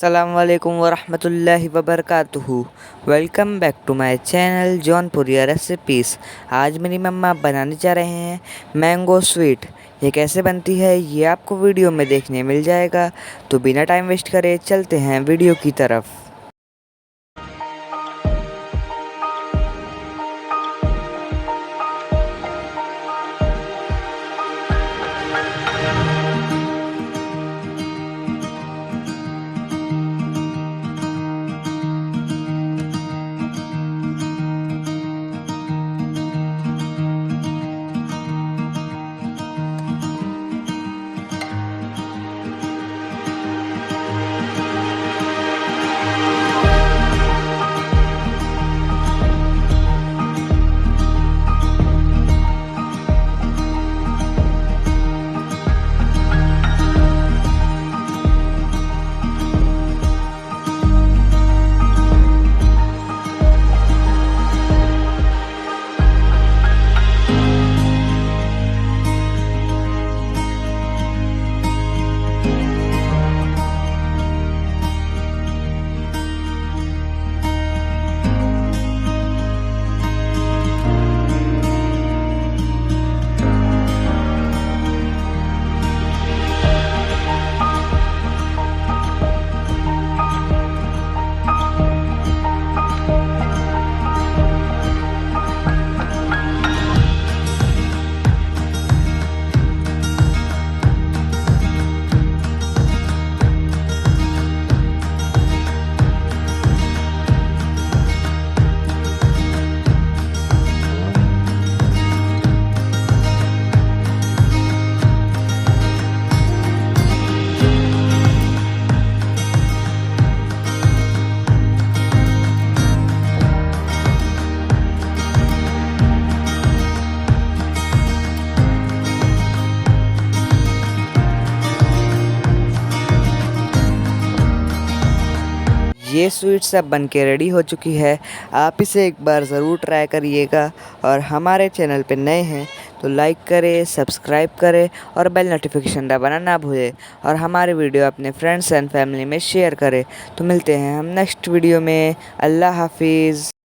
अस्सलामुअलैकुम वरहमतुल्लाहि वबरकातुहू। Welcome back to my channel Jaunpuria recipes. आज मेरी मम्मा बनाने जा रहे हैं मैंगो स्वीट। ये कैसे बनती है ये आपको वीडियो में देखने मिल जाएगा। तो बिना टाइम वेस्ट करे चलते हैं वीडियो की तरफ। ये स्वीट सब बन के रेडी हो चुकी है। आप इसे एक बार ज़रूर ट्राई करिएगा और हमारे चैनल पे नए हैं तो लाइक करें, सब्सक्राइब करें और बेल नोटिफिकेशन दबाना ना भूलें और हमारे वीडियो अपने फ्रेंड्स एंड फैमिली में शेयर करें। तो मिलते हैं हम नेक्स्ट वीडियो में। अल्लाह हाफिज़।